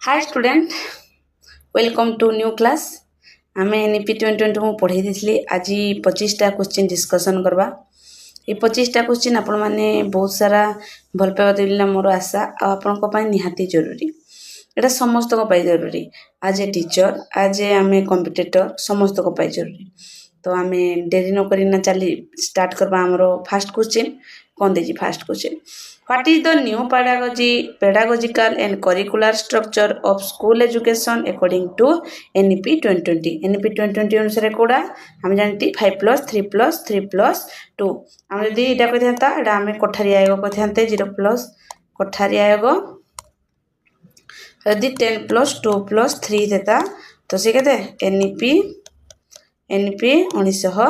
Hi student welcome to new class आम NEP 2020 मु पढ़ाई थी आज 25टा क्वेश्चन डिस्कसन करवा ये 25टा क्वेश्चन आपण मैंने बहुत सारा भल पाइबा देला मोर आशा आपण निहाती जरूरी एटा समस्त जरूरी आज ए टीचर आज ए आम कम्पिटिटर समस्त जरूरी तो आम डेरी न करना चली स्टार्ट करवा आमर फास्ट क्वेश्चन कौन दे first question What is the new pedagogical and curricular structure of school education according to NEP 2020? NEP 2020 अनुसार कोड़ा हम जानती 5 plus 3 plus 3 plus 2 हम यदि इटा कहते हैं ता इटा हमें कोठारी आयोग कहते हैं ते 0 plus कोठारी आयोग यदि 10 plus 2 plus 3 देता तो से कहते NEP 1900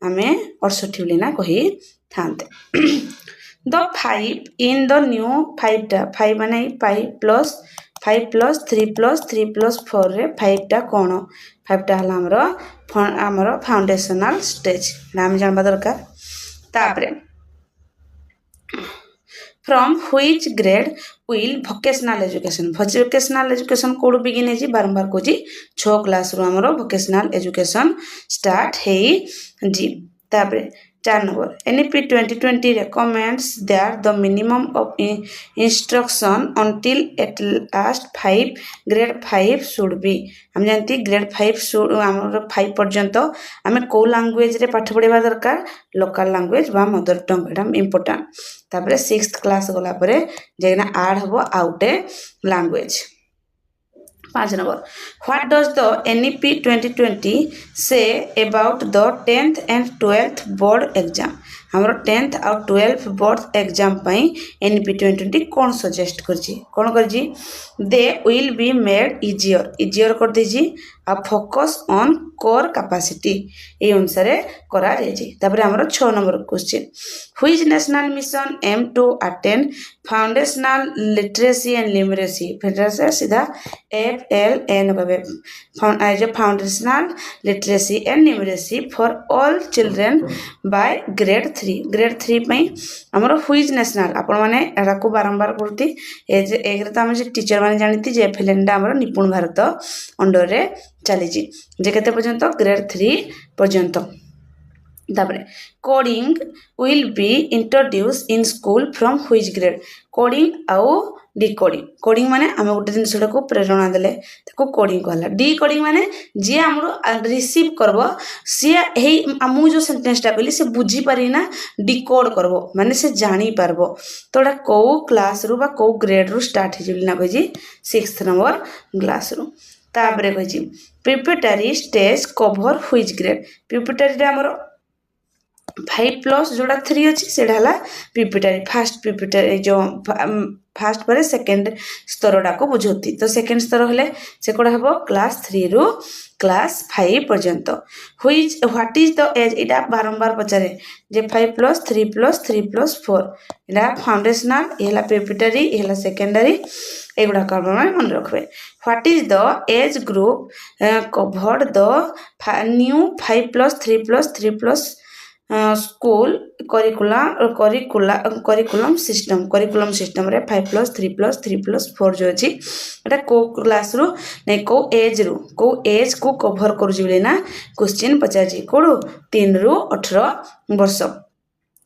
हमें 68 बोली ना कही थांते The 5 in the new 5 माने 5 plus 3 plus 3 plus 4 रे 5 टा कोण 5 टा हला हमरो फाउंडेशनल स्टेज नाम जानबा दरकार तापरे from which grade will vocational education code begin है जी बारंबार को जी 6 क्लास रो हमरो vocational education start है जी तापरे 4 number NEP 2020 recommends that the minimum of instruction until at last 5 grade 5 should be हम जानती grade 5 should हमर 5 पर्यंत हमें को लैंग्वेज रे पाठ पढ़ेबा दरकार लोकल लैंग्वेज बा मदर टंग एटा इंपोर्टेंट तापरे 6th क्लास गला परे जेना ऐड हबो out language 5 number what does the NEP 2020 say about the 10th and 12th board exam हमरो 10th और 12th board exam पई NEP 2020 कौन सजेस्ट करजी कौन Karji they will be made easier कर देजी आ फोकस ऑन कोर कैपेसिटी ए अनुसार करा जायछि तापर हमरो 6 number question which national mission aim to attain foundational literacy and numeracy federation सीधा FLN कहबे foundational literacy and numeracy for all children by grade 3 पई हमरो व्हिच नेशनल आपण माने एरा को बारंबार करती ए जे एक रे त हम जे टीचर माने जानिति जे FLN डा हमरो निपुण भारत अंडर रे चली जे केते पर्यंत ग्रेड 3 पर्यंत तापरे coding will be introduce in school from which grade coding आउ डिकोडिंग माने हम गोटे जिनसटा को प्रेरणा देले ताको कोडिंग कहला डिकोडिंग माने जे हमरो रिसीव करबो से हे हमु जो सेंटेंस टा कहली से बुझी पारी ना डिकोड करबो माने से जानी पारबो तोडा को क्लास रु बा को ग्रेड रु स्टार्ट हे जली ना कहि 6th नंबर क्लास रु तापरे कहि preparatory stage cover which grade preparatory रे हमरो 5 प्लस जोड़ा 3 अच्छी से प्रिपरेटरी जो फास्ट पर सेकेंड स्तर को बुझौती तो सेकेंड स्तर हेले से कोड़ा हबो क्लास 3 रु क्लास 5 पर्यंत व्हाट इज द एज इटा बारंबार पचारे जे 5 प्लस 3 प्लस 3 प्लस 4 इटा फाउंडेशनल एला प्रिपरेटरी एला सेकेंडरी एगुड़ा करबा मन रखबे what is the age group covered the new 5 plus 3 plus 3 plus school curriculum system रे 5 प्लस 3 प्लस 3 प्लस 4 जो अछि एटा को क्लास रु नै को एज को कवर कर जिले ना क्वेश्चन पचाजी कोडु 3 रु 18 वर्ष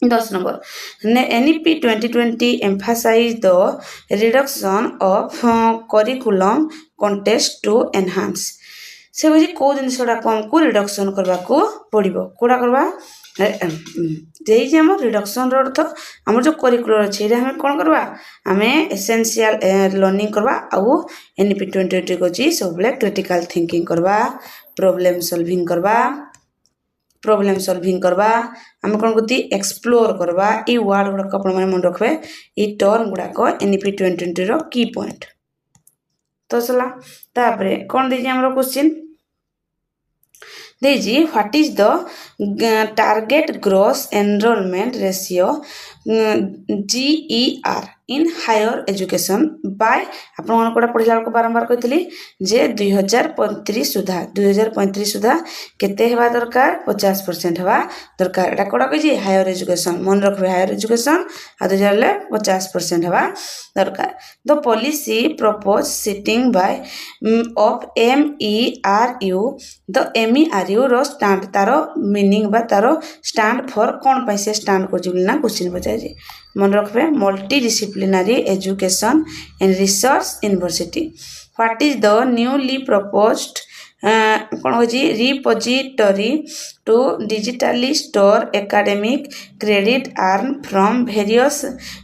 10 number NEP 2020 emphasize the reduction of curriculum context to enhance से बुझी को जिनसटा को हमको रिडक्शन करबा को पड़िबो कोडा करबा जेई जे हमर रिडक्शन रो अर्थ हमर जो करिकुलर अछि रे हम कोन करबा हमें एसेंशियल लर्निंग करबा आउ NEP 2020 को जी सबले क्रिटिकल थिंकिंग करबा प्रॉब्लम सॉल्विंग करबा हम कोन गति एक्सप्लोर करबा ई वर्ड गुडा को अपन मन रखबे ई टर्म गुडा को NEP 2020 रो की पॉइंट तो सला तापरे कोन देजी हमरो क्वेश्चन देजी what is the target gross enrolment ratio GER in higher education by आपण कोटा पढ़िला को बारंबार कहतली जे 2035 सुधा 2035 सुधा केते हेबा दरकार 50% हेबा दरकार एटा कोटा कहि हायर एजुकेशन मन रखबे हायर एजुकेशन आ 50% हेबा दरकार the policy propose setting by of MERU the MERU रो स्टैंड तारो मीनिंग बा तारो स्टैंड फॉर कोन पैसे स्टैंड को जिना क्वेश्चन पचाई मन रखबे multidisciplinary education and research university what is the newly proposed कौन हो repository to digitally store academic credit earn from various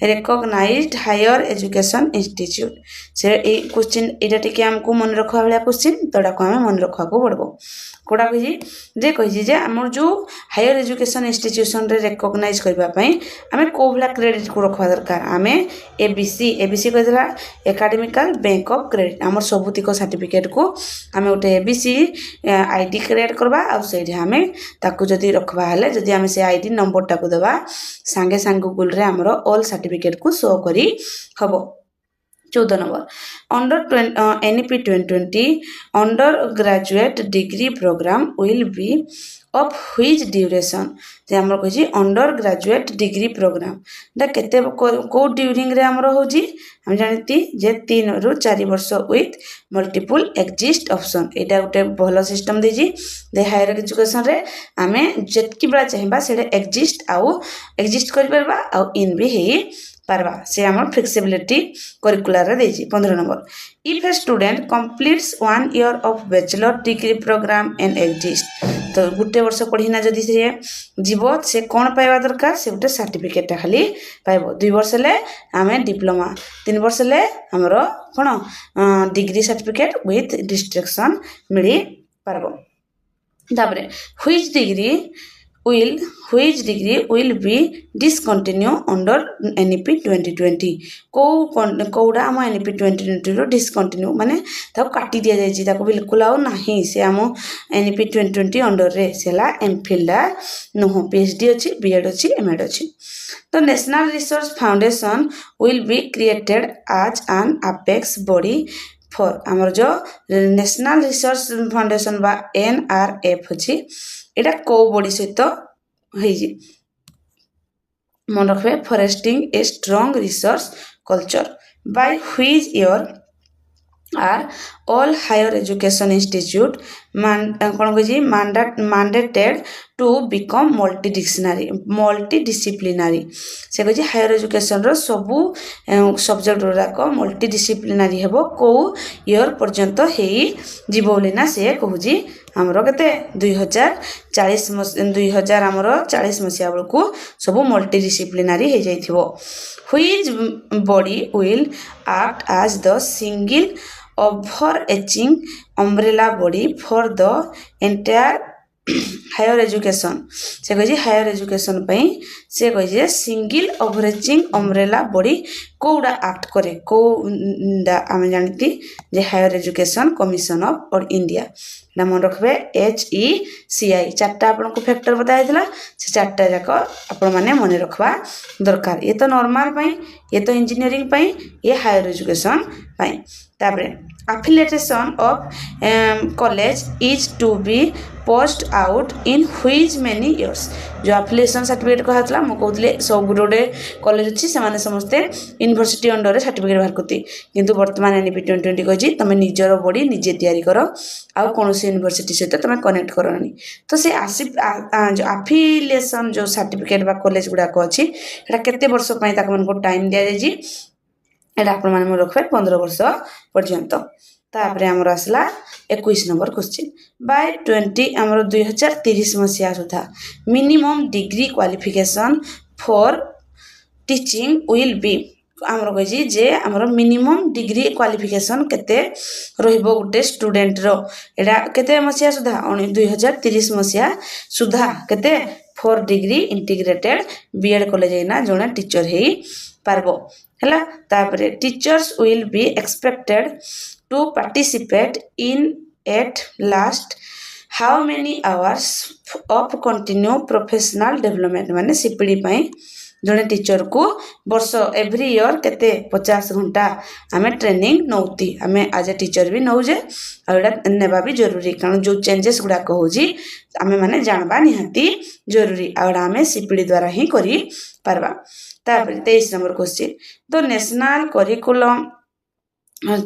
recognised higher education institute से क्वेश्चन यहाँ टी आमको मन रखा भाया क्वेश्चन तोड़ा को आम मन रखा पड़ो कोड़ा कही आमर जो हायर एजुकेशन इंस्टीट्यूशन रे रिकॉग्नाइज करने आम कौ भाया क्रेडिट को रखा दरकार आम एबीसी कही एकेडमिकल बैंक ऑफ क्रेडिट आम सबुतिक सर्टिफिकेट को आम गोटे एबीसी आईडी क्रिएट करवा आम ताकू जदि रखवा हेले जदि आम से आईडी नंबर टाकू देवा सांगे सांगे गूगल रे आमर ऑल सर्टिफिकेट को शो करी हबो 14 number under NEP 2020 undergraduate degree programme will be of which duration जे हमर कहि अंडर ग्रेजुएट डिग्री प्रोग्राम दा केते को ड्यूरिंग रे हमर होजी हम जानती जे 3 रु 4 वर्ष विथ मल्टीपल एग्जिस्ट ऑप्शन एटा गोटे भलो सिस्टम देजी दे हायर एजुकेशन रे आमे जेतकी बड़ा चाहिबा सेडे एग्जिस्ट करि परबा आ इन भी हे पारबा से आम फ्लेक्सिबिलिटी करिकुलर रे देजी 15 number if a student completes 1 year of bachelor degree programme and exist तो गुटे वर्ष पढ़ीना जदि से जीव से कौन पाइबा दरकार से गोटे सर्टिफिकेट खाली पाइब 2 वर्ष ले आमे डिप्लोमा 3 वर्ष ले हमरो कौन डिग्री सर्टिफिकेट विथ डिस्ट्रिक्शन मिली पारबो तापरे which degree will be discontinued under NEP 2020 कोड़ा आम NEP 2020 रो discontinue माने ताको काटी दिया जायछि ताको बिल्कुल आउ नाही से आम NEP 2020 अंडर रे सेला एमफिल नुह PhD अछि BEd अछि MAd अछि तो national research foundation will be created as an apex body for आमर जो नेशनल रिसर्च फाउंडेशन बा NRF अछि एटा को बॉडी सहित होई मन रखबे fostering a strong research culture by which year are all higher education institute कौन कही mandated to become multidisciplinary से कही हायर एजुकेशन रो सबू सब्जेक्ट गुड़ाक मल्टी डिसिप्लिनरी हेबो को ईयर पर्यंत हे जीव बोली ना से कहूँ आमर केते 2040 आमर 40 मसीहा बेलू सब मल्टी डिसिप्लिनरी हो जाइथिबो which body will act as the single overarching umbrella body for the entire higher education से कही हायर एजुकेशन पई से कही सिंगल ओवरआर्चिंग अम्ब्रेला बॉडी कोडा एक्ट करे को आम जानती जे हायर एजुकेशन कमिशन ऑफ और इंडिया मन रखबे HECI चार्टा आपन को फैक्टर बताइला से चार्टा जाक आपण माने मन रखबा दरकार ये तो नॉर्मल पई ये तो इंजीनियरिंग पई ये हायर एजुकेशन पई तापरे affiliation of college is to be post out in which many years जो affiliation certificate कहतला म कहतले सब गुडे कॉलेज अछि से माने समस्ते यूनिवर्सिटी अंडर रे सर्टिफिकेट बाहर करती किंतु वर्तमान NEP 2020 कहि तमे निजर बॉडी निजे तयारी करो आ कोनोसी यूनिवर्सिटी सहित तमे कनेक्ट करनी तो से जो affiliation जो सर्टिफिकेट बा कॉलेज गुडा को अछि एटा केते वर्ष पय ताक मन को टाइम दिया जाय जी एटा आपण माने मन रखबे 15 वर्ष पर्यंत तापरे हमर आसला 21 नंबर क्वेश्चन बाय 2030 मसिया सुधा minimum degree qualification for teaching will be आमर कही जे आमर मिनिमम डिग्री क्वालिफिकेशन केते रहिबो गुटे स्टूडेंट रो एडा केते मसिया सुधा 2030 मसिया सुधा केते 4 डिग्री इंटीग्रेटेड बीएड कॉलेज ना जने टीचर हेई पारबो हला तापरे teachers will be expected to participate in at least how many hours of continue professional development माने सीपीडी पई जड़े टीचर को वर्ष एव्री इयर केते 50 घंटा आमे ट्रेनिंग नौती आमे एज ए टीचर भी नौजे आड़ा नेबा भी जरूरी कारण जो चेंजेस गुडा होजी आमे माने जानबा निहाती जरूरी आड़ा आमे सीपीडी द्वारा ही करी परबा। तापर 23 number question the national curriculum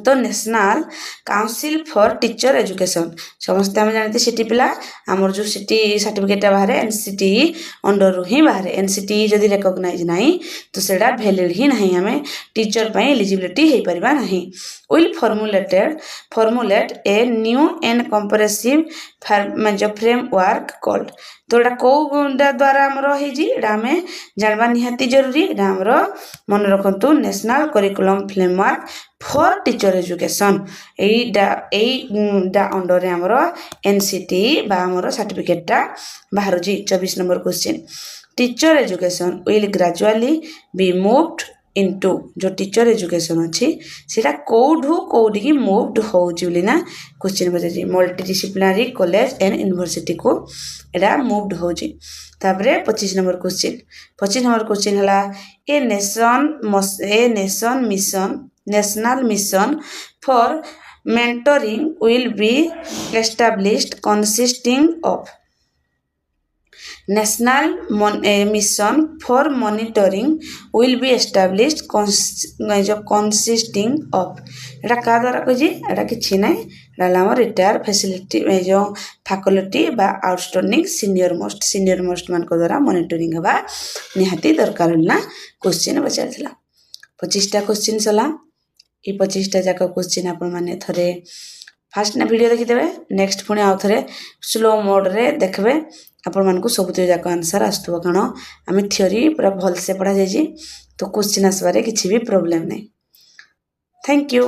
तो national council for teacher education समस्त आम जानते सिटी पिला आमर जो सिटी सर्टिफिकेट बाहर एनसीटी अंडर रु ही बाहर एनसीटी जदि रिकॉग्नाइज नहीं तो सेटा वैलिड ही नहीं आम टीचर पे एलिजिबिलिटी हो पारिबा नहीं will formulate a new and comprehensive framework called तो एटा को द्वारा हमर हेजी एटा हमें जानबा निहाती जरूरी एटा हमर मन रखंतु national curriculum framework for teacher education एटा अंडर हमर एनसीटी बा हमर सर्टिफिकेटटा बाहर जी। 24 number question teacher education will gradually be moved into जो टीचर एजुकेशन अच्छी सेटा कोठू कोठी की मूव्ड होउची बोली ना क्वेश्चन बजे multidisciplinary college and university को एटा मूव्ड होउची। तापरे 25 नंबर क्वेश्चन हला a national mission for mentoring will be established consisting of National Mission for Monitoring will be established consisting of एटा का द्वारा कजी एटा किछि नै एटा हमर रिटायर फैसिलिटी जो फैकल्टी बा आउटस्टैंडिंग सीनियर मोस्ट मान को द्वारा मॉनिटरिंग हवा निहाती दरकार ना क्वेश्चन बचाइला 25 टा क्वेश्चन सला ई 25 टा जाका क्वेश्चन आपन माने थरे फास्ट ना वीडियो देखि देबे नेक्स्ट पुणी आउ थरे स्लो मोड रे देखबे आपण मानकु सब जाक आंसर आसुव कारण आम थियोरी पूरा भल से पढ़ा जाए तो क्वेश्चन आसबार किसी भी प्रॉब्लम नहीं। Thank you.